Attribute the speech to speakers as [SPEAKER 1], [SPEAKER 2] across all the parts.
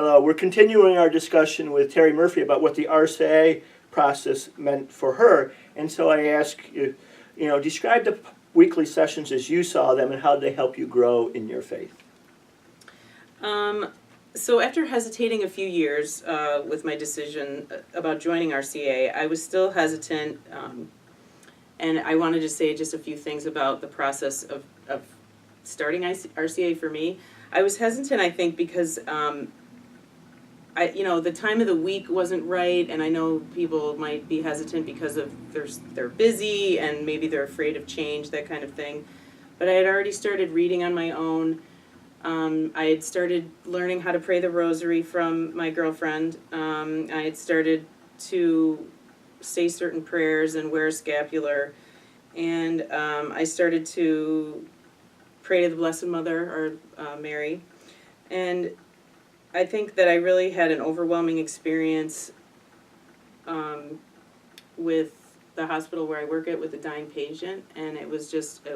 [SPEAKER 1] Hello. We're continuing our discussion with Tere Murphy about what the RCIA process meant for her. And so I ask you, describe the weekly sessions as you saw them and how they help you grow in your faith.
[SPEAKER 2] So after hesitating a few years with my decision about joining RCIA, I was still hesitant, and I wanted to say just a few things about the process of starting RCIA for me. I was hesitant, I think, because the time of the week wasn't right, and I know people might be hesitant because of they're busy and maybe they're afraid of change, that kind of thing. But I had already started reading on my own. I had started learning how to pray the rosary from my girlfriend. I had started to say certain prayers and wear a scapular. And I started to pray to the Blessed Mother, or Mary. And I think that I really had an overwhelming experience with the hospital where I work at with a dying patient. And it was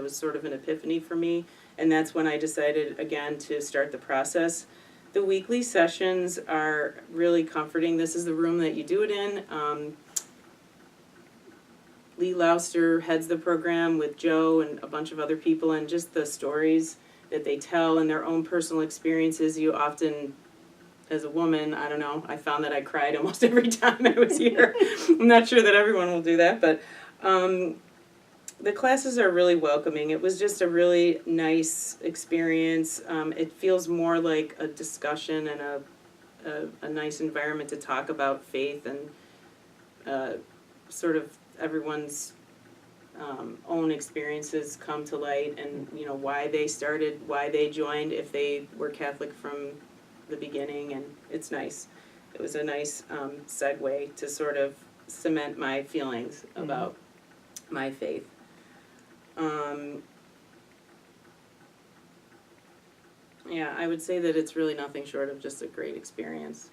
[SPEAKER 2] sort of an epiphany for me. And that's when I decided, again, to start the process. The weekly sessions are really comforting. This is the room that you do it in. Lee Lauster heads the program with Joe and a bunch of other people, and just the stories that they tell and their own personal experiences. You often, as a woman, I don't know, I found that I cried almost every time I was here. I'm not sure that everyone will do that, but the classes are really welcoming. It was just a really nice experience. It feels more like a discussion and a nice environment to talk about faith and sort of everyone's own experiences come to light, and why they started, why they joined, if they were Catholic from the beginning, and it's nice. It was a nice segue to sort of cement my feelings about my faith. Yeah, I would say that it's really nothing short of just a great experience.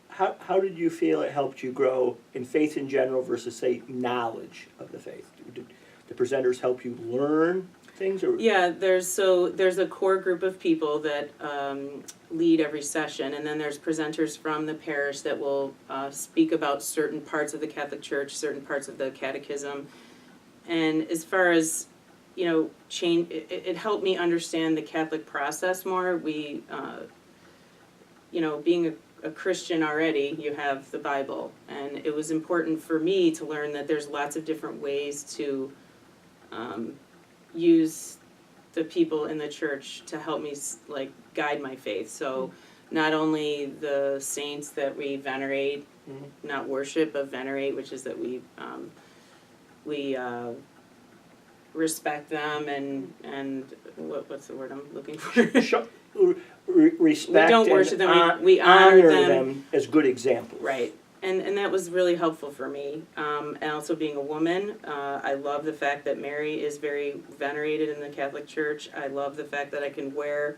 [SPEAKER 1] How did you feel it helped you grow in faith in general versus, say, knowledge of the faith? Did the presenters help you learn things? Or?
[SPEAKER 2] Yeah, there's a core group of people that lead every session, and then there's presenters from the parish that will speak about certain parts of the Catholic Church, certain parts of the Catechism. And as far as, change, it helped me understand the Catholic process more. We, being a Christian already, you have the Bible, and it was important for me to learn that there's lots of different ways to use the people in the church to help me guide my faith. So not only the saints that we venerate, not worship, but venerate, which is that we respect them and what's the word I'm looking for?
[SPEAKER 1] Respect.
[SPEAKER 2] We don't worship them. We
[SPEAKER 1] honor them as good examples.
[SPEAKER 2] Right, and that was really helpful for me. And also being a woman, I love the fact that Mary is very venerated in the Catholic Church. I love the fact that I can wear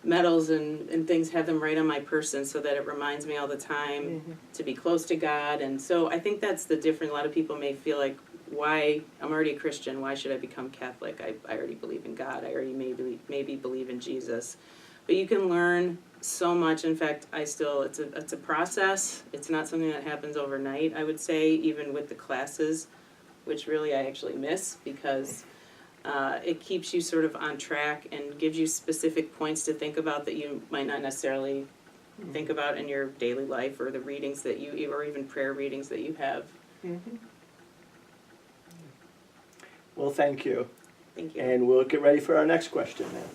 [SPEAKER 2] medals and things, have them right on my person, so that it reminds me all the time to be close to God. And so I think that's the difference. A lot of people may feel like, why, I'm already a Christian, why should I become Catholic? I already believe in God. I already maybe believe in Jesus. But you can learn so much. In fact, it's a process. It's not something that happens overnight, I would say, even with the classes, which really I actually miss, because it keeps you sort of on track and gives you specific points to think about that you might not necessarily think about in your daily life, or the readings that or even prayer readings that you have.
[SPEAKER 1] Well, thank you.
[SPEAKER 2] Thank you.
[SPEAKER 1] And we'll get ready for our next question now.